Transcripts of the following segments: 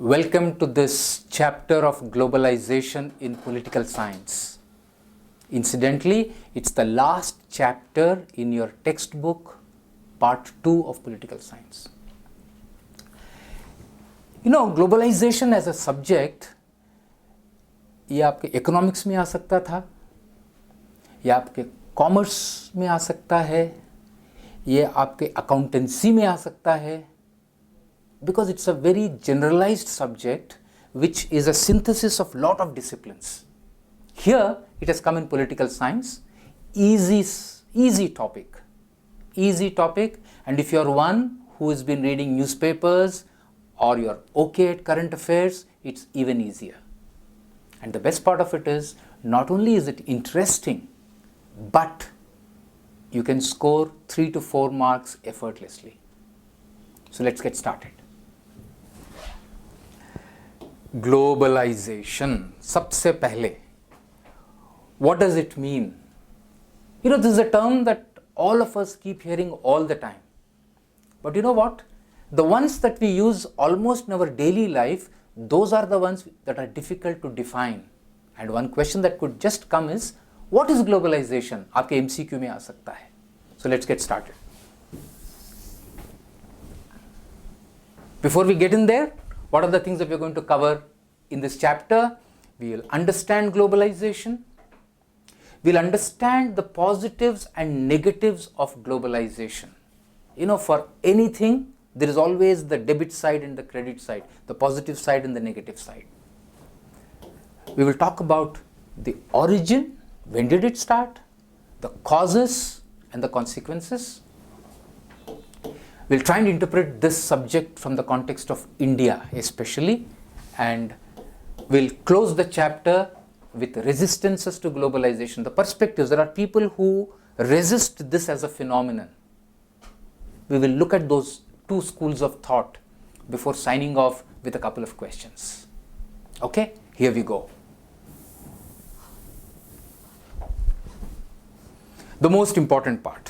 Welcome to this chapter of Globalization in Political Science. Incidentally, it's the last chapter in your textbook, part 2 of Political Science. Globalization as a subject, ये आपके economics में आ सकता था, ये आपके commerce में आ सकता है, ये आपके अकाउंटेंसी में आ सकता है, because it's a very generalized subject which is a synthesis of lot of disciplines. Here it has come in political science, easy topic, and if you are one who has been reading newspapers or you are okay at current affairs, it's even easier. And the best part of it is, not only is it interesting, but you can score 3 to 4 marks effortlessly. So let's get started. Globalization. सबसे पहले, what does it mean? This is a term that all of us keep hearing all the time. But you know what? The ones that we use almost in our daily life, those are the ones that are difficult to define. And one question that could just come is, what is globalization? आपके MCQ में आ सकता है. So let's get started. Before we get in there, what are the things that we are going to cover in this chapter? We will understand globalization. We'll understand the positives and negatives of globalization. For anything, there is always the debit side and the credit side, the positive side and the negative side. We will talk about the origin, when did it start, the causes and the consequences. We'll try and interpret this subject from the context of India especially, and we'll close the chapter with resistances to globalization, the perspectives. There are people who resist this as a phenomenon. We will look at those two schools of thought before signing off with a couple of questions. Okay, here we go. The most important part.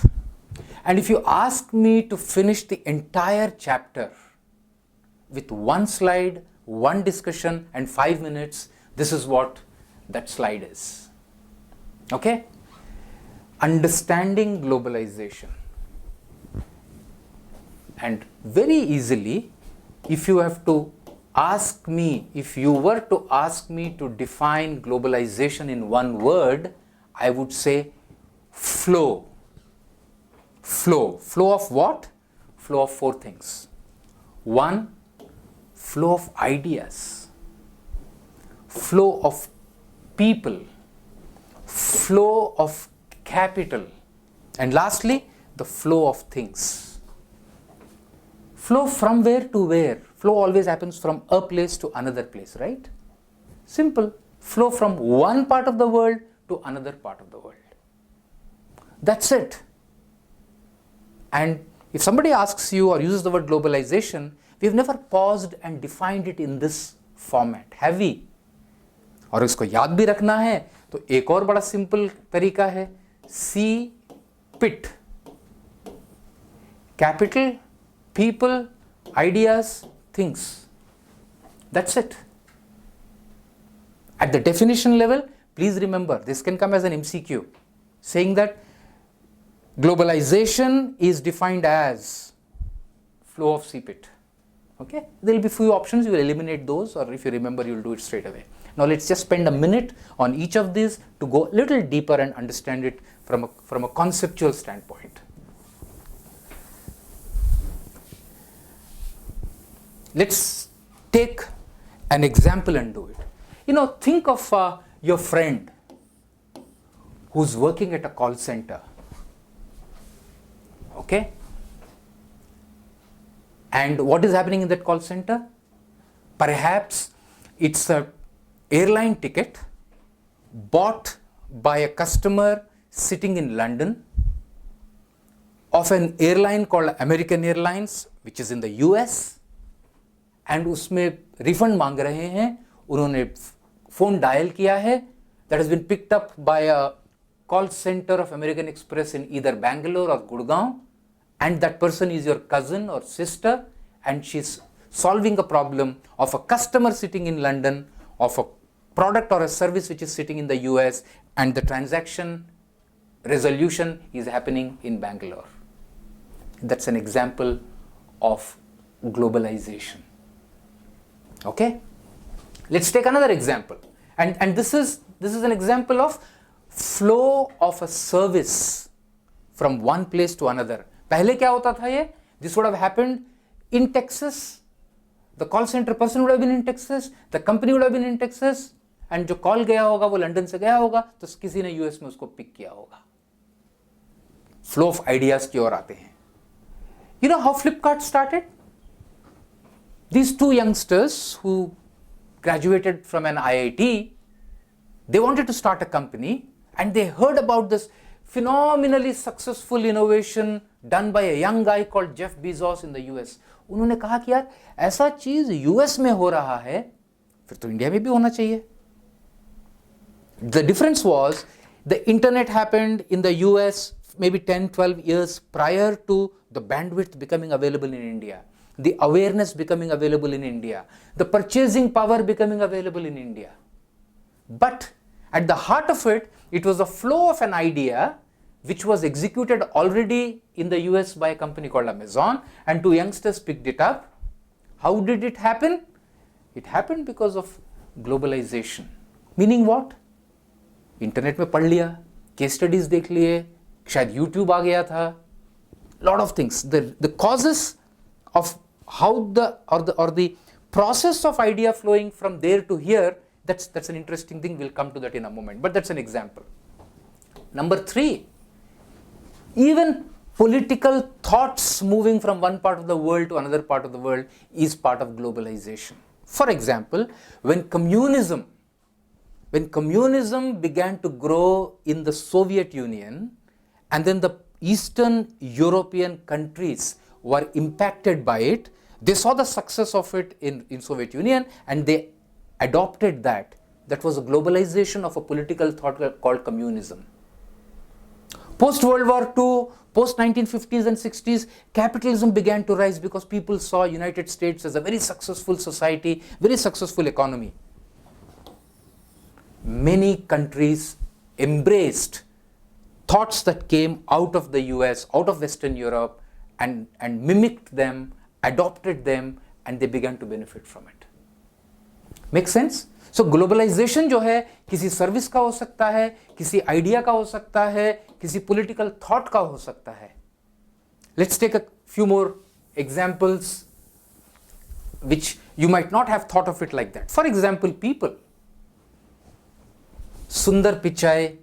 And if you ask me to finish the entire chapter with one slide, one discussion and 5 minutes, this is what that slide is. Okay? Understanding globalization. And very easily, if you were to ask me to define globalization in one word, I would say flow. Flow of what? Flow of 4 things. 1, flow of ideas, flow of people, flow of capital, and lastly, the flow of things. Flow from where to where? Flow always happens from a place to another place, right? Simple. Flow from one part of the world to another part of the world. That's it. And if somebody asks you or uses the word globalization, we've never paused and defined it in this format, have we? और इसको याद भी रखना है तो एक और बड़ा सिंपल तरीका है, CPIT. Capital, people, ideas, things. That's it. At the definition level, please remember, this can come as an MCQ, saying that globalization is defined as flow of CPIT. Okay? There will be few options, you will eliminate those, or if you remember, you will do it straight away. Now let's just spend a minute on each of these to go a little deeper and understand it from a conceptual standpoint. Let's take an example and do it. Think of your friend who's working at a call center. Okay? And what is happening in that call center? Perhaps it's an airline ticket bought by a customer sitting in London of an airline called American Airlines, which is in the US, and उसमें refund मांग रहे हैं, उन्होंने phone dial किया है, that has been picked up by a call center of American Express in either Bangalore or Gurgaon, and that person is your cousin or sister, and she's solving a problem of a customer sitting in London, of a product or a service which is sitting in the US, and the transaction resolution is happening in Bangalore. That's an example of globalization. Okay? Let's take another example. And this is an example of flow of a service from one place to another. पहले क्या होता था ये? This would have happened in Texas. The call center person would have been in Texas. The company would have been in Texas. And जो call गया होगा वो London से गया होगा, तो किसी ने यूएस में उसको पिक किया होगा. फ्लो ऑफ आइडियाज की ओर आते हैं. You know how Flipkart started? These two youngsters who graduated from an IIT, they wanted to start a company and they heard about this phenomenally successful innovation done by a young guy called Jeff Bezos in the US. उन्होंने कहा कि यार ऐसा चीज US में हो रहा है, फिर तो इंडिया में भी होना चाहिए. The difference was the internet happened in the US maybe 10-12 years prior to the bandwidth becoming available in India, the awareness becoming available in India, the purchasing power becoming available in India. But at the heart of it, it was a flow of an idea which was executed already in the US by a company called Amazon, and two youngsters picked it up. How did it happen? It happened because of globalization. Meaning what? Internet में पढ़ लिया, case studies देख लिए, शायद YouTube आ गया था, lot of things. The causes of how the process of idea flowing from there to here, that's an interesting thing. We'll come to that in a moment, but that's an example. Number 3, even political thoughts moving from one part of the world to another part of the world is part of globalization. For example, when communism began to grow in the Soviet Union, and then the Eastern European countries were impacted by it, they saw the success of it in Soviet Union and they adopted that. That was a globalization of a political thought called communism. Post World War II, post 1950s and 60s, capitalism began to rise because people saw United States as a very successful society, very successful economy. Many countries embraced thoughts that came out of the US, out of Western Europe, and mimicked them, adopted them, and they began to benefit from it. Make sense? So globalization जो है किसी service का हो सकता है, किसी idea का हो सकता है, किसी पॉलिटिकल थॉट का हो सकता है. Let's take a few more examples which you might not have thought of it like that. For example, people. Sundar Pichai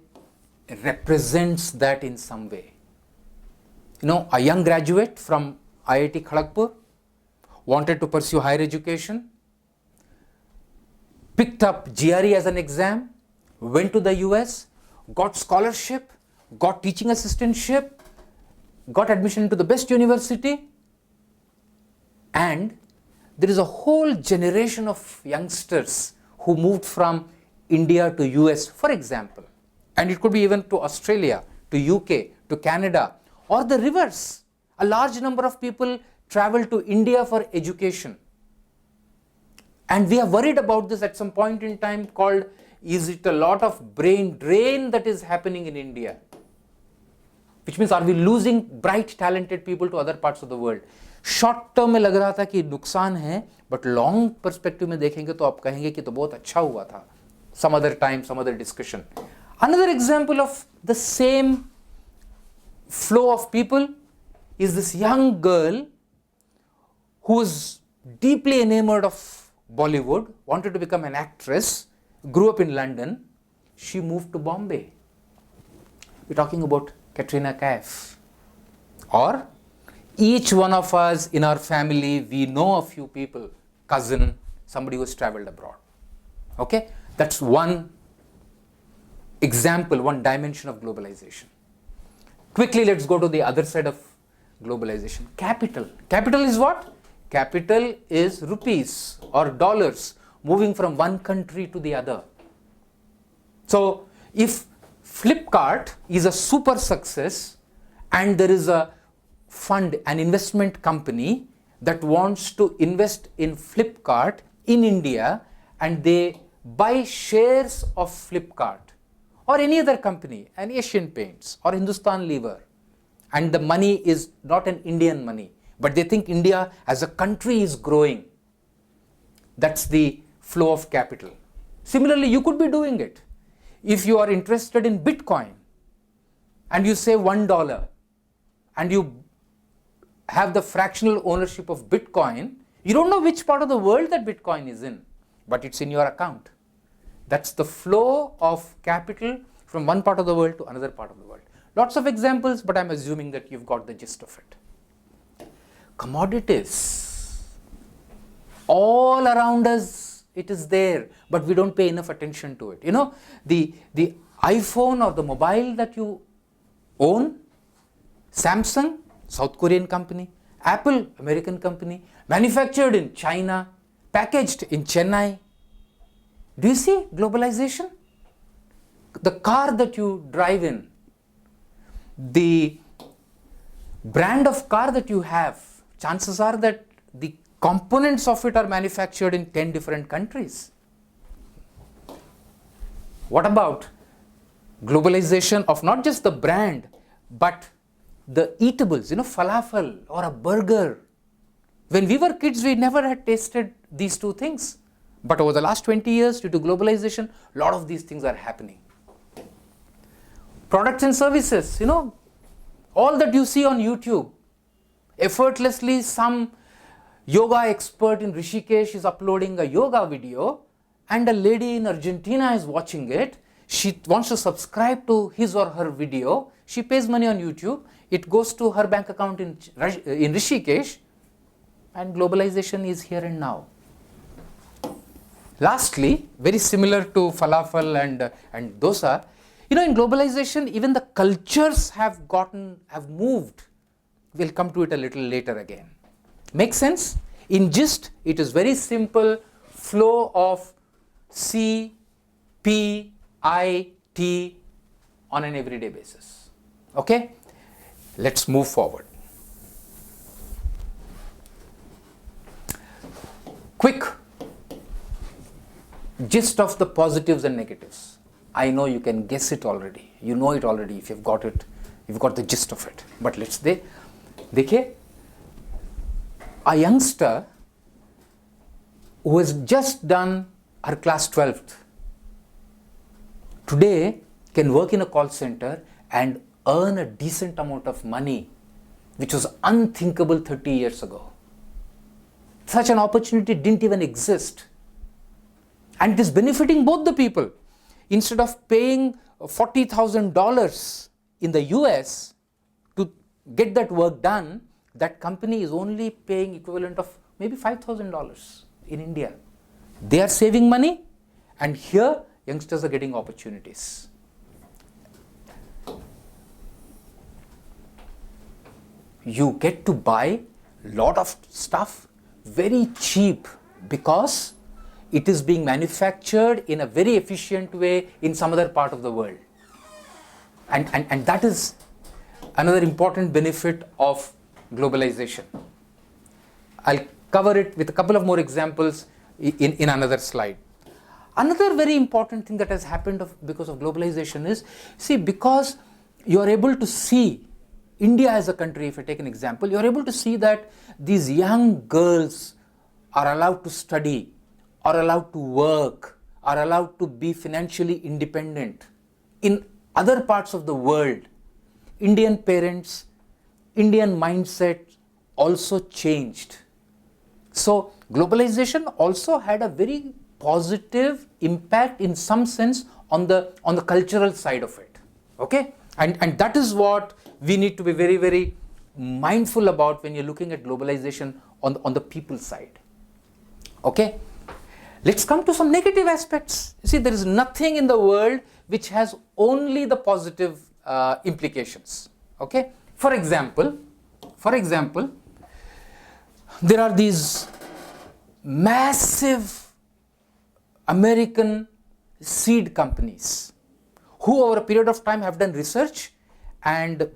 represents that in some way. You know, a young graduate from IIT Kharagpur wanted to pursue higher education, picked up GRE as an exam, went to the US, got scholarship, got teaching assistantship, got admission into the best university, and there is a whole generation of youngsters who moved from India to US, for example, and it could be even to Australia, to UK, to Canada, or the reverse. A large number of people travel to India for education. And we are worried about this at some point in time called, is it a lot of brain drain that is happening in India? Which means, are we losing bright, talented people to other parts of the world? Short term में लग रहा था कि नुकसान है, but long perspective में देखेंगे तो आप कहेंगे कि तो बहुत अच्छा हुआ था. Some other time, some other discussion. Another example of the same flow of people is this young girl who was deeply enamored of Bollywood, wanted to become an actress, grew up in London. She moved to Bombay. We're talking about Katrina Kaif. Or each one of us in our family, we know a few people, cousin, somebody who has traveled abroad. Okay? That's one example, one dimension of globalization. Quickly, let's go to the other side of globalization. Capital. Capital is what? Capital is rupees or dollars moving from one country to the other. So, if Flipkart is a super success and there is a fund, an investment company that wants to invest in Flipkart in India and they buy shares of Flipkart or any other company, an Asian Paints or Hindustan Lever, and the money is not an Indian money, but they think India as a country is growing. That's the flow of capital. Similarly, you could be doing it. If you are interested in Bitcoin and you say $1 and you have the fractional ownership of Bitcoin, you don't know which part of the world that Bitcoin is in, but it's in your account. That's the flow of capital from one part of the world to another part of the world. Lots of examples, but I'm assuming that you've got the gist of it. Commodities. All around us, it is there, but we don't pay enough attention to it. You know, the iPhone or the mobile that you own, Samsung, South Korean company, Apple, American company, manufactured in China, packaged in Chennai. Do you see globalization? The car that you drive in, the brand of car that you have, chances are that the components of it are manufactured in 10 different countries. What about globalization of not just the brand, but the eatables, falafel or a burger? When we were kids, we never had tasted these two things. But over the last 20 years, due to globalization, a lot of these things are happening. Products and services, all that you see on YouTube, effortlessly some yoga expert in Rishikesh is uploading a yoga video and a lady in Argentina is watching it. She wants to subscribe to his or her video. She pays money on YouTube. It goes to her bank account in Rishikesh, and globalization is here and now. Lastly, very similar to falafel and dosa, in globalization, even the cultures have moved. We'll come to it a little later again. Make sense? In gist, it is very simple flow of C, P, I, T on an everyday basis. Okay? Let's move forward. Quick gist of the positives and negatives. I know you can guess it already. You know it already if you've got it. You've got the gist of it. But let's देखिए, a youngster who has just done her class 12th today can work in a call center and earn a decent amount of money, which was unthinkable 30 years ago. Such an opportunity didn't even exist. And it is benefiting both the people. Instead of paying $40,000 in the US to get that work done, that company is only paying equivalent of maybe $5,000 in India. They are saving money, and here youngsters are getting opportunities. You get to buy a lot of stuff very cheap because it is being manufactured in a very efficient way in some other part of the world. And that is another important benefit of globalization. I'll cover it with a couple of more examples in another slide. Another very important thing that has happened because of globalization is, because you are able to see India as a country, if I take an example, you are able to see that these young girls are allowed to study, are allowed to work, are allowed to be financially independent. In other parts of the world, Indian parents, Indian mindset also changed. So globalization also had a very positive impact in some sense on the cultural side of it. Okay? And that is what we need to be very, very mindful about when you're looking at globalization on the people side. Okay? Let's come to some negative aspects. There is nothing in the world which has only the positive implications. Okay? For example, there are these massive American seed companies who over a period of time have done research and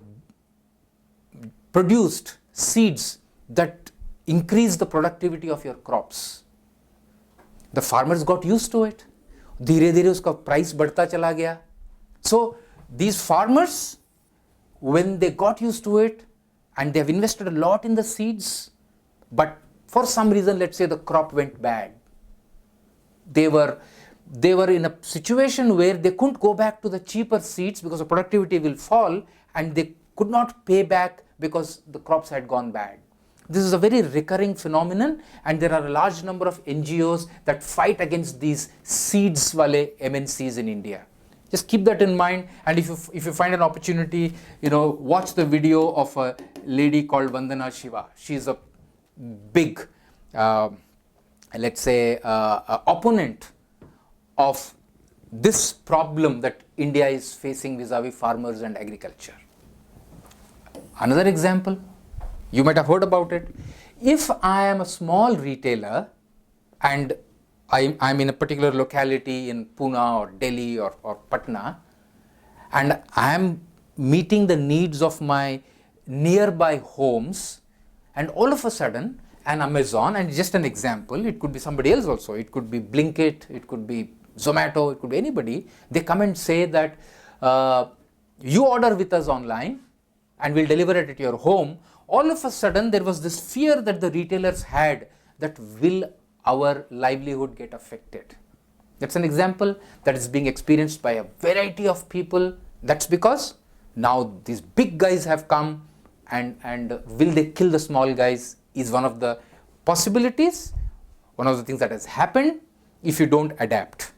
produced seeds that increase the productivity of your crops. The farmers got used to it. धीरे धीरे उसका price बढ़ता चला गया. So these farmers, when they got used to it, and they have invested a lot in the seeds, but for some reason, let's say the crop went bad. They were in a situation where they couldn't go back to the cheaper seeds because the productivity will fall, and they could not pay back because the crops had gone bad. This is a very recurring phenomenon, and there are a large number of NGOs that fight against these seeds wale MNCs in India. Just keep that in mind, and if you find an opportunity, watch the video of a lady called Vandana Shiva. She is a big, let's say, opponent of this problem that India is facing vis-a-vis farmers and agriculture. Another example, you might have heard about it. If I am a small retailer and I'm in a particular locality in Pune or Delhi or Patna, and I am meeting the needs of my nearby homes, and all of a sudden an Amazon, and just an example, it could be somebody else also, it could be Blinkit, it could be Zomato, it could be anybody, they come and say that you order with us online and we'll deliver it at your home. All of a sudden there was this fear that the retailers had, that will our livelihood get affected. That's an example that is being experienced by a variety of people. That's because now these big guys have come, and will they kill the small guys is one of the possibilities, one of the things that has happened if you don't adapt.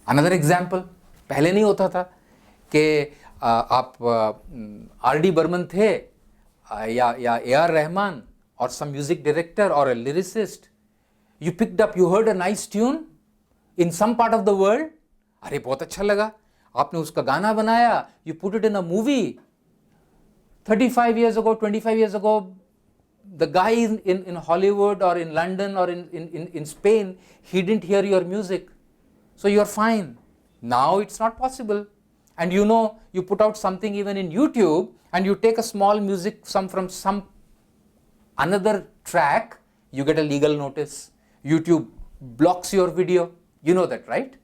Another example, पहले नहीं होता था कि आप R.D. Burman थे या A.R. Rahman or some music director or a lyricist, you heard a nice tune in some part of the world, अरे बहुत अच्छा लगा, आपने उसका गाना बनाया, you put it in a movie. 35 years ago, 25 years ago, the guy in Hollywood or in London or in Spain, he didn't hear your music, so you're fine. Now it's not possible. And you put out something even in YouTube, and you take a small music from some another track, you get a legal notice. YouTube blocks your video. You know that, right?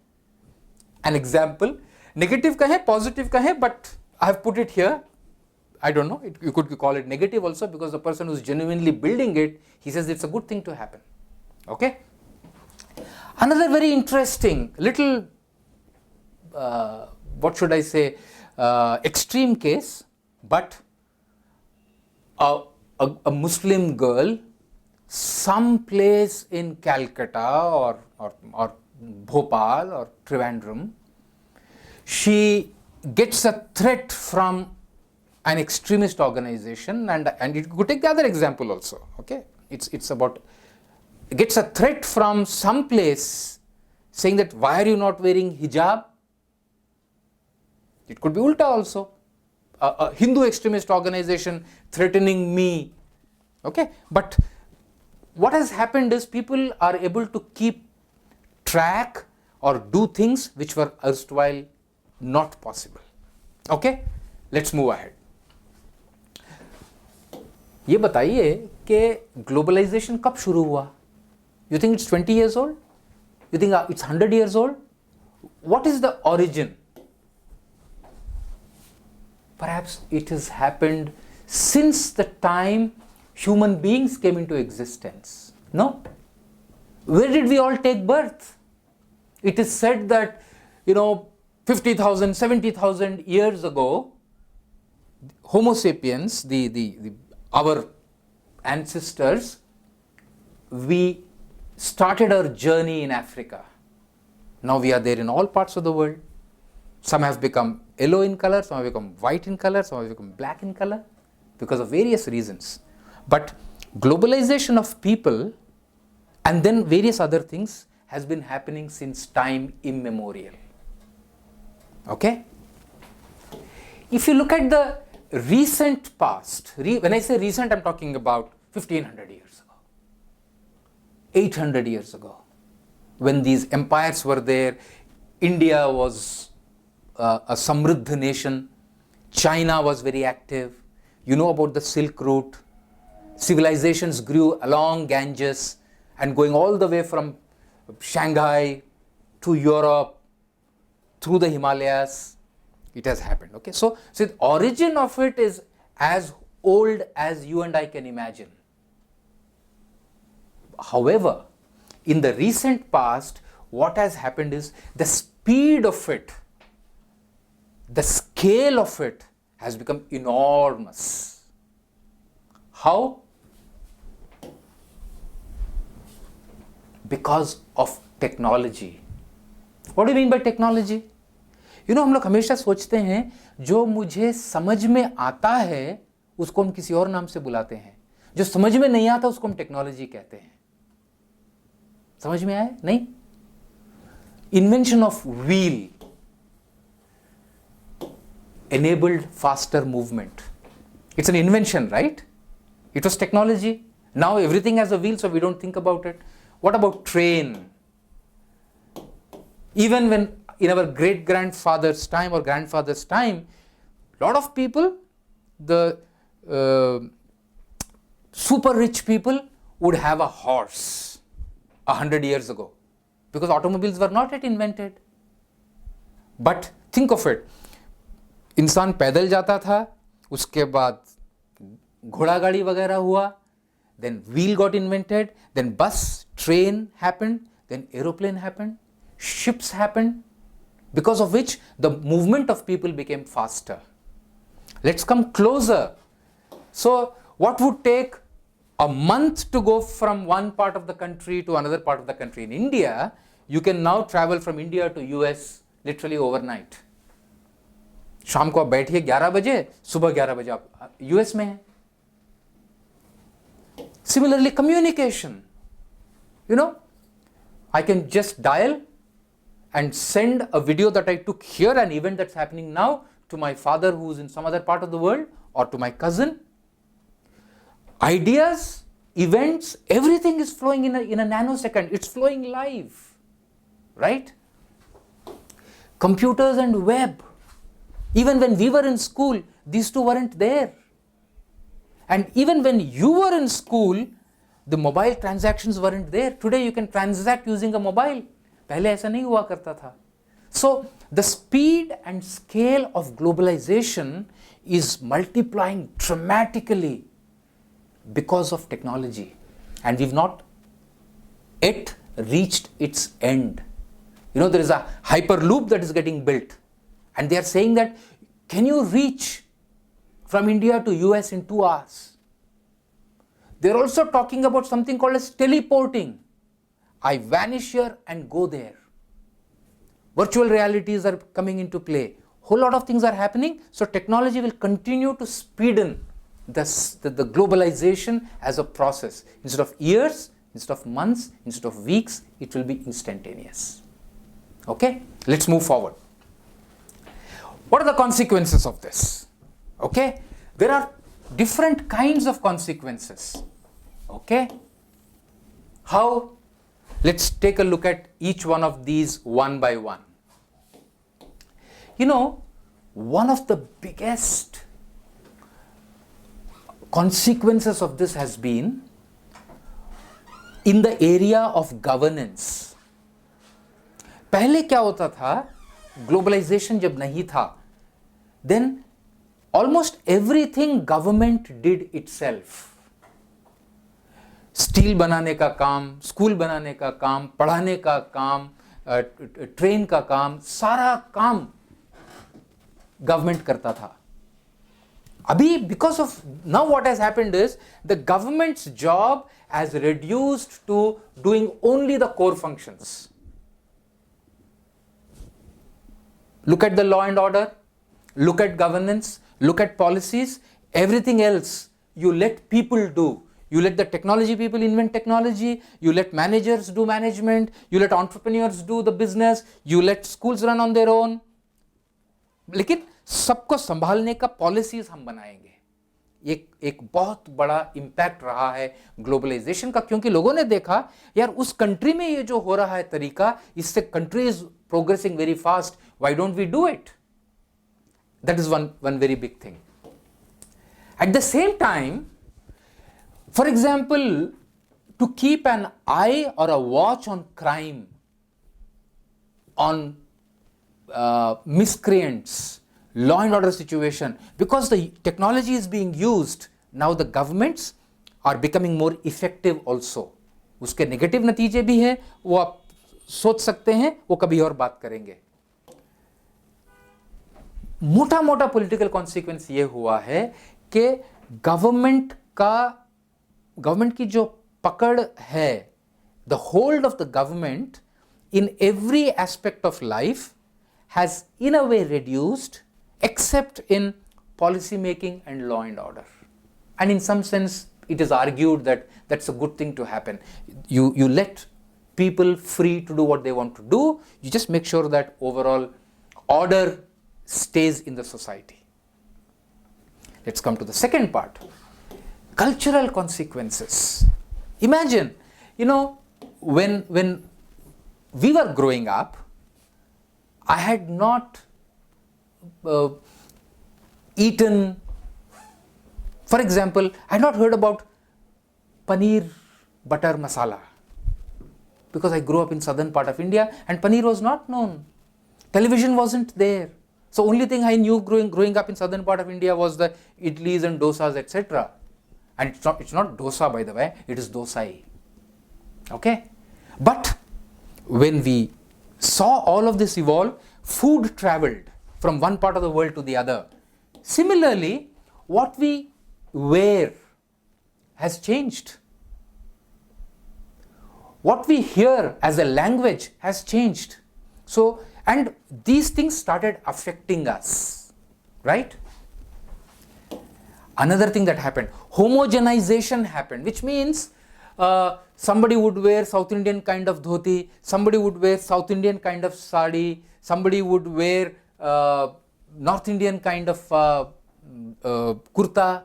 An example, negative ka hai, positive ka hai, but I have put it here. I don't know, you could call it negative also, because the person who's genuinely building it, he says it's a good thing to happen. Okay? Another very interesting little, what should I say, extreme case, but a Muslim girl, someplace in Calcutta or Bhopal or Trivandrum, she gets a threat from an extremist organization, and you could take the other example also. Okay, it's about, gets a threat from some place saying that why are you not wearing hijab? It could be ulta also, a Hindu extremist organization threatening me. Okay, but what has happened is people are able to keep track or do things which were erstwhile not possible. Okay, let's move ahead. ये बताइए कि globalisation कब शुरू हुआ? You think it's 20 years old? You think it's 100 years old? What is the origin? Perhaps it has happened since the time human beings came into existence. No? Where did we all take birth? It is said that, 50,000, 70,000 years ago, Homo sapiens, our ancestors, we started our journey in Africa. Now we are there in all parts of the world. Some have become yellow in color, some have become white in color, some have become black in color, because of various reasons. But globalization of people and then various other things has been happening since time immemorial. Okay? If you look at the recent past, when I say recent, I'm talking about 1500 years ago, 800 years ago, when these empires were there. India was a Samruddha nation, China was very active, you know about the Silk Route, Civilizations grew along Ganges and going all the way from Shanghai to Europe, through the Himalayas. It has happened. Okay, so the origin of it is as old as you and I can imagine. However, in the recent past, what has happened is the speed of it, the scale of it has become enormous. How? Because of technology. What do you mean by technology? You know, हम लोग हमेशा सोचते हैं जो मुझे समझ में आता है उसको हम किसी और नाम से बुलाते हैं, जो समझ में नहीं आता उसको हम टेक्नोलॉजी कहते हैं. समझ में आया? नहीं. Invention of wheel enabled faster movement. It's an invention, right? It was technology. Now everything has a wheel, so we don't think about it. What about train? Even when in our great-grandfather's time or grandfather's time, a lot of people, the super rich people would have a horse 100 years ago because automobiles were not yet invented. But think of it, इंसान पैदल जाता था, उसके बाद घोड़ा गाड़ी वगैरह हुआ, then wheel got invented, then bus, train happened, then aeroplane happened, ships happened, because of which the movement of people became faster. Let's come closer. So what would take a month to go from one part of the country to another part of the country? In India, you can now travel from India to US literally overnight. शाम को आप बैठिए 11 बजे, सुबह 11 बजे आप US में हैं. Similarly, communication. You know, I can just dial and send a video that I took here, an event that's happening now, to my father who's in some other part of the world, or to my cousin. Ideas, events, everything is flowing in a nanosecond. It's flowing live, right? Computers and web. Even when we were in school, these two weren't there. And even when you were in school, the mobile transactions weren't there. Today you can transact using a mobile. पहले ऐसा नहीं हुआ करता था. So the speed and scale of globalization is multiplying dramatically because of technology, and we've not yet reached its end. You know, there is a hyperloop that is getting built, and they are saying that can you reach from India to US in 2 hours? They're also talking about something called as teleporting. I vanish here and go there. Virtual realities are coming into play. Whole lot of things are happening. So technology will continue to speeden the globalization as a process. Instead of years, instead of months, instead of weeks, it will be instantaneous. Okay, let's move forward. What are the consequences of this? Okay, there are different kinds of consequences. Okay, how? Let's take a look at each one of these one by one. You know, one of the biggest consequences of this has been in the area of governance. पहले क्या होता था, globalization जब नहीं था, then almost everything government did itself. Steel बनाने का काम, स्कूल बनाने का काम, पढ़ाने का काम, ट्रेन का काम, सारा काम गवर्नमेंट करता था. अभी because of now what has happened is the government's job has reduced to doing only the core functions. Look at the law and order, look at governance, look at policies, everything else you let people do. You let the technology people invent technology, you let managers do management, you let entrepreneurs do the business, you let schools run on their own. लेकिन सबको संभालने का policies हम बनाएंगे. एक बहुत बड़ा impact रहा है ग्लोबलाइजेशन का, क्योंकि लोगों ने देखा यार उस कंट्री में ये जो हो रहा है तरीका, इससे country is progressing very fast, why don't we do it? That is one very big thing. At the same time, For example, to keep an eye or a watch on crime, on miscreants, law and order situation, because the technology is being used, now the governments are becoming more effective also. उसके negative नतीजे भी हैं, वो आप सोच सकते हैं, वो कभी और बात करेंगे. मोटा मोटा पॉलिटिकल कॉन्सिक्वेंस ये हुआ है कि गवर्नमेंट की जो पकड़ है, the hold of the government in every aspect of life has in a way reduced, except in policy making and law and order. And in some sense it is argued that that's a good thing to happen. You let people free to do what they want to do, you just make sure that overall order stays in the society. Let's come to the second part, cultural consequences. Imagine, when we were growing up, I had not eaten, for example, I had not heard about paneer butter masala, because I grew up in southern part of India and paneer was not known. Television wasn't there. So only thing I knew growing up in southern part of India was the idlis and dosas, etc. And it's not dosa, by the way, it is dosai. Okay? But when we saw all of this evolve, food traveled from one part of the world to the other. Similarly, what we wear has changed. What we hear as a language has changed. So, and these things started affecting us, right? Another thing that happened, homogenization happened, which means somebody would wear South Indian kind of dhoti, somebody would wear South Indian kind of sari, somebody would wear North Indian kind of kurta.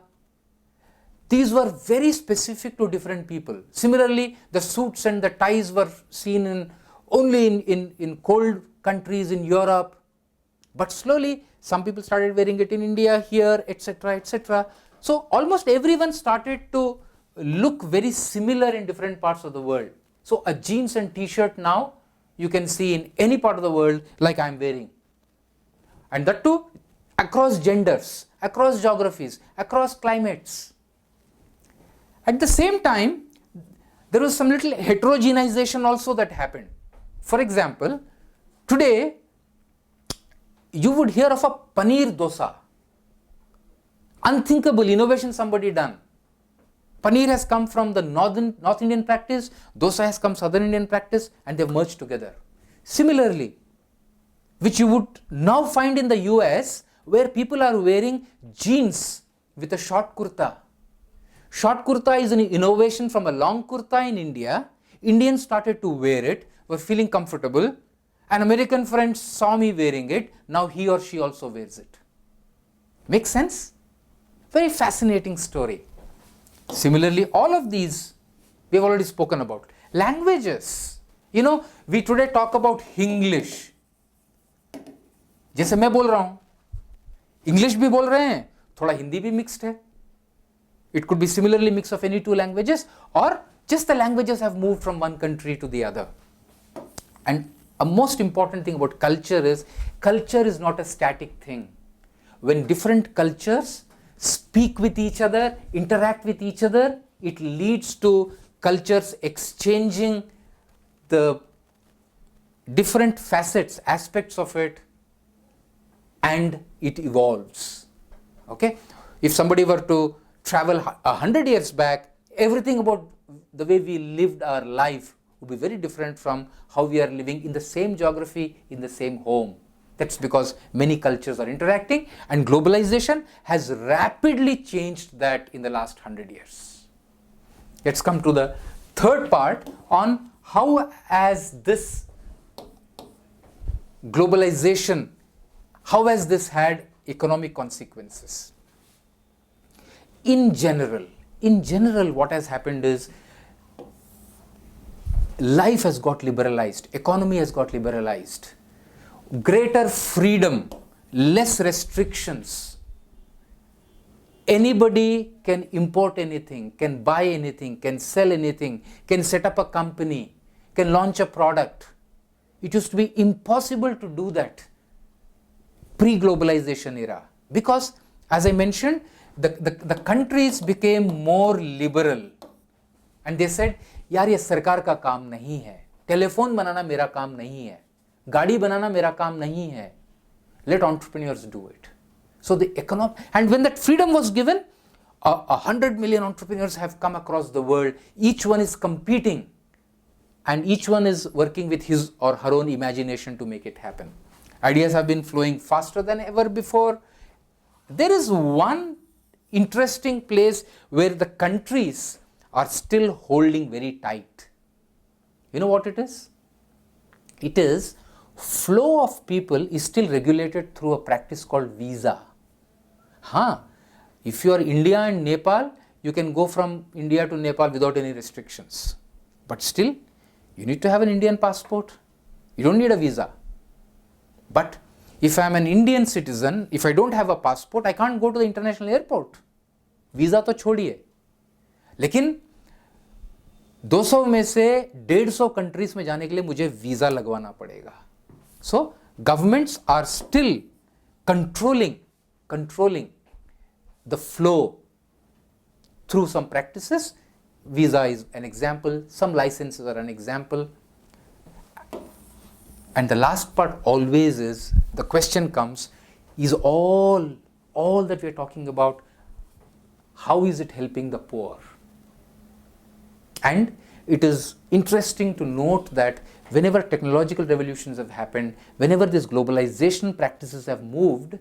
These were very specific to different people. Similarly, the suits and the ties were seen only in cold countries in Europe. But slowly, some people started wearing it in India, here, etc., etc. So almost everyone started to look very similar in different parts of the world. So a jeans and t-shirt now you can see in any part of the world like I am wearing. And that too across genders, across geographies, across climates. At the same time, there was some little heterogenization also that happened. For example, today you would hear of a paneer dosa. Unthinkable innovation somebody done. Paneer has come from the North Indian practice, dosa has come Southern Indian practice, and they have merged together. Similarly, which you would now find in the US, where people are wearing jeans with a short kurta. Short kurta is an innovation from a long kurta in India. Indians started to wear it, were feeling comfortable. An American friend saw me wearing it, now he or she also wears it. Make sense? Very fascinating story. Similarly, all of these we have already spoken about. Languages. We today talk about English. जैसे मैं बोल रहा हूँ, English भी बोल रहे हैं, थोड़ा हिंदी भी mixed है. It could be similarly mix of any two languages, or just the languages have moved from one country to the other. And a most important thing about culture is not a static thing. When different cultures speak with each other, interact with each other, it leads to cultures exchanging the different facets, aspects of it, and it evolves. Okay? If somebody were to travel 100 years back, everything about the way we lived our life would be very different from how we are living in the same geography, in the same home. That's because many cultures are interacting, and globalization has rapidly changed that in the last 100 years. Let's come to the third part on how has this globalization, how has this had economic consequences? In general, what has happened is life has got liberalized, economy has got liberalized, greater freedom, less restrictions. Anybody can import anything, can buy anything, can sell anything, can set up a company, can launch a product. It used to be impossible to do that pre-globalization era, because as I mentioned, the countries became more liberal and they said, यार ये सरकार का काम नहीं है, telephone बनाना मेरा काम नहीं है, गाड़ी बनाना मेरा काम नहीं है, let entrepreneurs do it. So the economic, and when that freedom was given, 100 million entrepreneurs have come across the world. Each one is competing and each one is working with his or her own imagination to make it happen. Ideas have been flowing faster than ever before. There is one interesting place where the countries are still holding very tight. You know what it is? It is flow of people is still regulated through a practice called visa. If you are India and Nepal, you can go from India to Nepal without any restrictions. But still, you need to have an Indian passport. You don't need a visa. But if I am an Indian citizen, if I don't have a passport, I can't go to the international airport. Visa तो छोड़िए. लेकिन 200 में से 150 countries में जाने के लिए मुझे वीजा लगवाना पड़ेगा. So governments are still controlling the flow through some practices. Visa is an example, some licenses are an example. And the last part always is, the question comes, is all that we are talking about, how is it helping the poor? And it is interesting to note that whenever technological revolutions have happened, whenever these globalization practices have moved,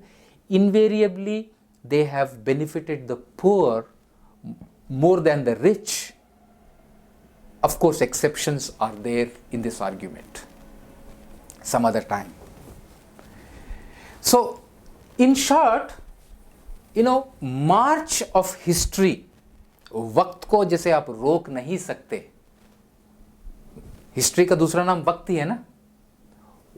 invariably they have benefited the poor more than the rich. Of course, exceptions are there in this argument some other time. So, in short, march of history, वक्त को जैसे आप रोक नहीं सकते, history का दूसरा नाम वक्त ही है ना,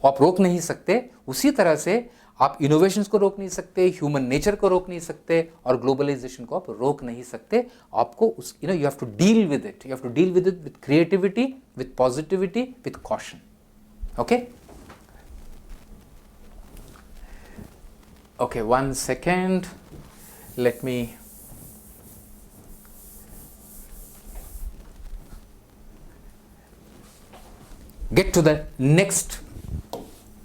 आप रोक नहीं सकते, उसी तरह से आप इनोवेशंस को रोक नहीं सकते, ह्यूमन नेचर को रोक नहीं सकते, और ग्लोबलाइजेशन को आप रोक नहीं सकते. आपको उस you have to deal with it, you have to deal with it with creativity, with positivity, with caution. Okay, okay, 1 second, let me get to the next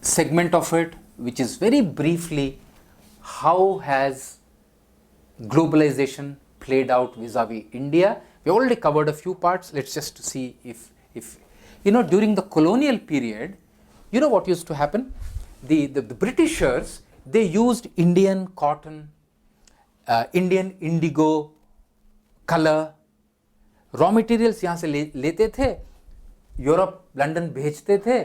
segment of it, which is very briefly, how has globalization played out vis-a-vis India. We already covered a few parts. Let's just see if during the colonial period, what used to happen? The Britishers, they used Indian cotton, Indian indigo color, raw materials यहाँ से लेते थे, Europe London भेजते थे,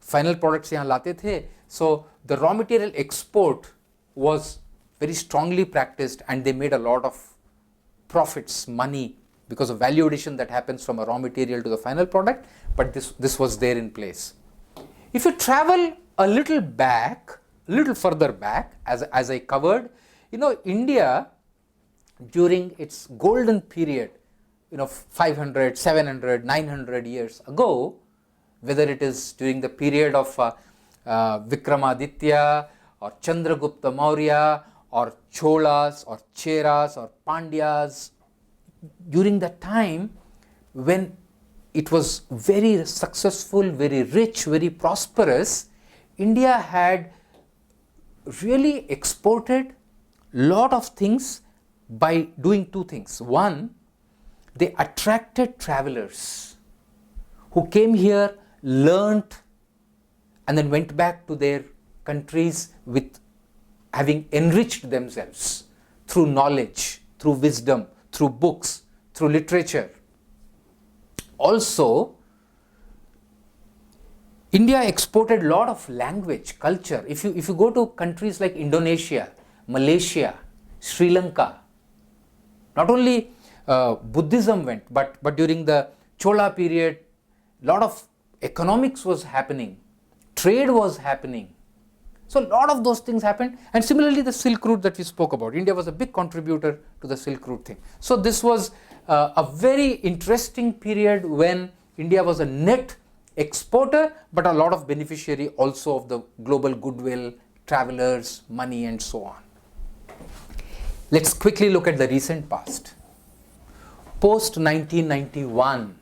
final products यहाँ लाते थे. So the raw material export was very strongly practiced and they made a lot of profits, money, because of value addition that happens from a raw material to the final product, but this was there in place. If you travel a little further back, as I covered, India during its golden period, 500, 700, 900 years ago, whether it is during the period of Vikramaditya or Chandragupta Maurya or Cholas or Cheras or Pandyas, during that time when it was very successful, very rich, very prosperous, India had really exported lot of things by doing two things. One, they attracted travelers who came here, learnt, and then went back to their countries with having enriched themselves through knowledge, through wisdom, through books, through literature. Also, India exported a lot of language, culture. If you go to countries like Indonesia, Malaysia, Sri Lanka, not only Buddhism went, but during the Chola period, a lot of economics was happening, trade was happening. So a lot of those things happened, and similarly the Silk Route that we spoke about. India was a big contributor to the Silk Route thing. So this was a very interesting period when India was a net exporter, but a lot of beneficiary also of the global goodwill, travelers, money, and so on. Let's quickly look at the recent past. Post 1991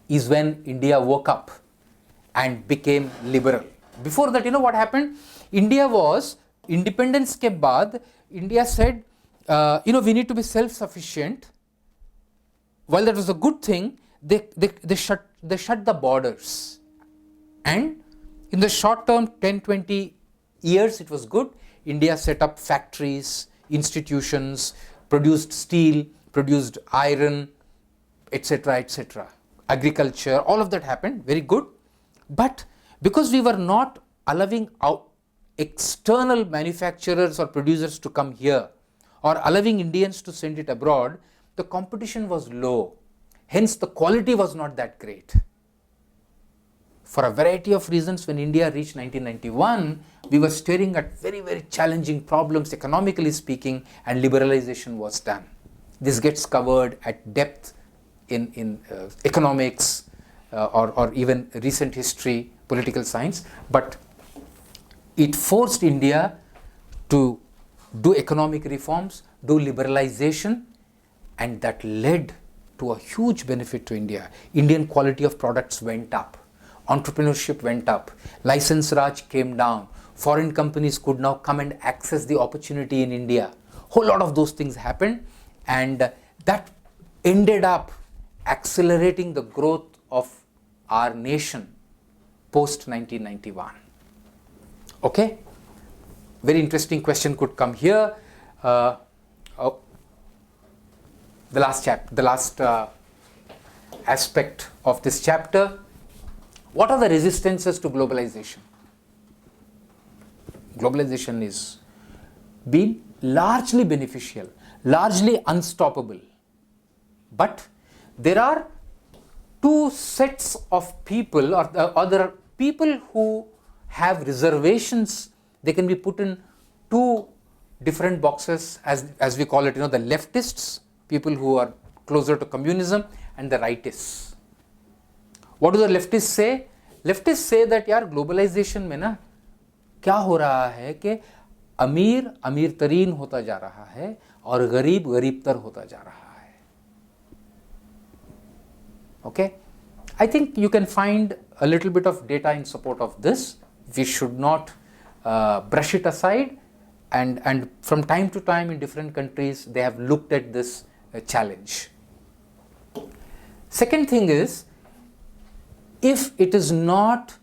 is when India woke up and became liberal. Before that, what happened? India was, independence ke baad, India said, we need to be self-sufficient. While that was a good thing, they shut the borders. And in the short term, 10-20 years, it was good. India set up factories, institutions, produced steel, produced iron, etc., etc. Agriculture, all of that happened, very good. But because we were not allowing out external manufacturers or producers to come here, or allowing Indians to send it abroad, the competition was low. Hence, the quality was not that great. For a variety of reasons, when India reached 1991, we were staring at very, very challenging problems, economically speaking, and liberalization was done. This gets covered at depth in economics or even recent history, political science, but it forced India to do economic reforms, do liberalization, and that led to a huge benefit to India. Indian quality of products went up, entrepreneurship went up, license Raj came down, foreign companies could now come and access the opportunity in India. Whole lot of those things happened, and that ended up accelerating the growth of our nation post 1991. Okay, very interesting question could come here. The last aspect of this chapter. What are the resistances to globalization? Globalization is been largely beneficial, largely unstoppable. But there are two sets of people, or there are people who have reservations. They can be put in two different boxes, as we call it, the leftists, people who are closer to communism, and the rightists. What do the leftists say? Leftists say that यार globalization में ना क्या हो रहा है कि अमीर अमीर तरीन होता जा रहा है और गरीब गरीब तर होता जा रहा है. Okay, I think you can find a little bit of data in support of this. We should not brush it aside, and from time to time in different countries they have looked at this challenge. Second thing is, if it is not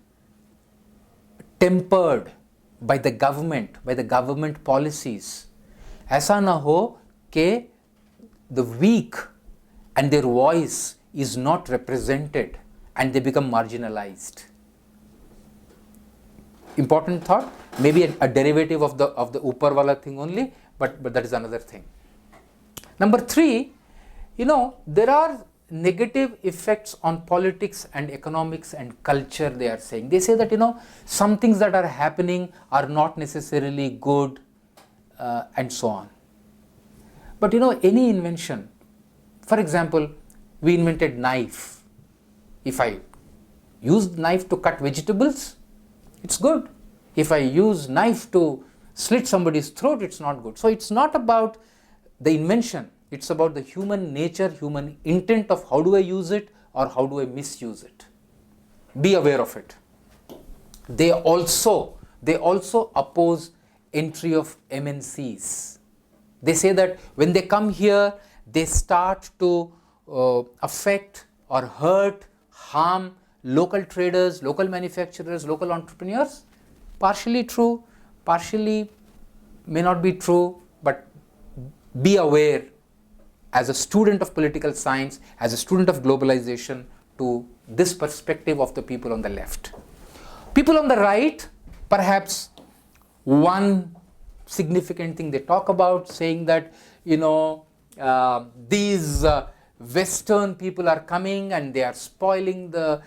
tempered by the government policies, ऐसा ना हो कि the weak and their voice is not represented and they become marginalized. Important thought, maybe a derivative of the upar wala thing only, but that is another thing. Number 3, there are negative effects on politics and economics and culture, they are saying. They say that, some things that are happening are not necessarily good, and so on. But, any invention, for example, we invented knife. If I use knife to cut vegetables, it's good. If I use knife to slit somebody's throat, it's not good. So it's not about the invention. It's about the human nature, human intent of how do I use it or how do I misuse it. Be aware of it. They also oppose entry of MNCs. They say that when they come here, they start to affect or hurt, harm local traders, local manufacturers, local entrepreneurs. Partially true, partially may not be true, but be aware as a student of political science, as a student of globalization, to this perspective of the people on the left. People on the right, perhaps one significant thing they talk about, saying that, these Western people are coming and they are spoiling the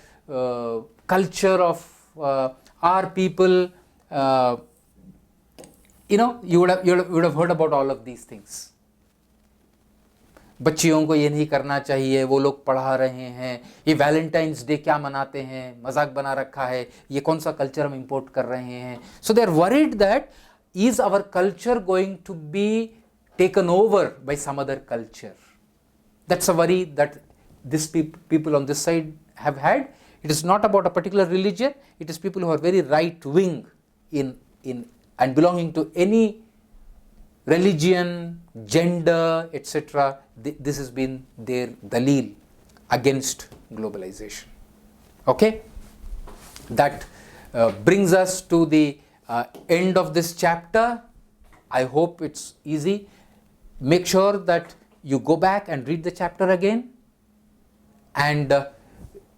culture of our people. you would have heard about all of these things. बच्चियों को ये नहीं करना चाहिए, वो लोग पढ़ा रहे हैं, ये वैलेंटाइंस डे क्या मनाते हैं, मजाक बना रखा है, ये कौन सा कल्चर हम इंपोर्ट कर रहे हैं. So they are worried that is our culture going to be taken over by some other culture. That's a worry that these people on this side have had. It is not about a particular religion, it is people who are very right wing in and belonging to any religion, gender, etc. This has been their dalil against globalization. Okay, that brings us to the end of this chapter. I hope it's easy. Make sure that you go back and read the chapter again, and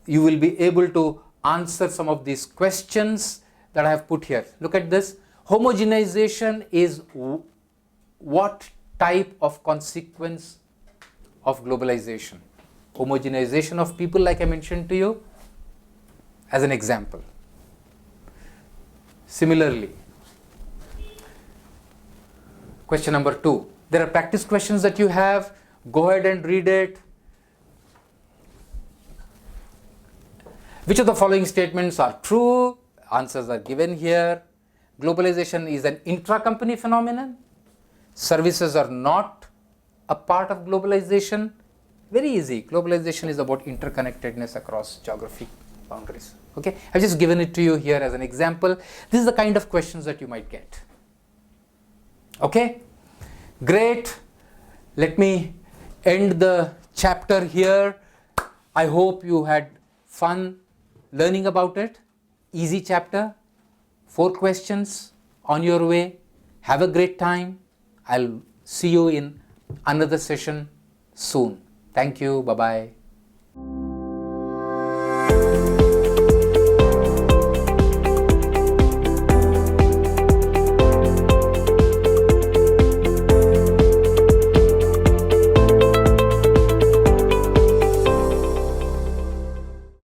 you will be able to answer some of these questions that I have put here. Look at this. Homogenization is what type of consequence of globalization? Homogenization of people, like I mentioned to you as an example. Similarly, question number 2. There are practice questions that you have. Go ahead and read it. Which of the following statements are true? Answers are given here. Globalization is an intra-company phenomenon. Services are not a part of globalization. Very easy. Globalization is about interconnectedness across geographic boundaries. Okay, I've just given it to you here as an example. This is the kind of questions that you might get. Okay, great. Let me end the chapter here. I hope you had fun learning about it. Easy chapter, 4 questions on your way. Have a great time. I'll see you in another session soon. Thank you. Bye-bye.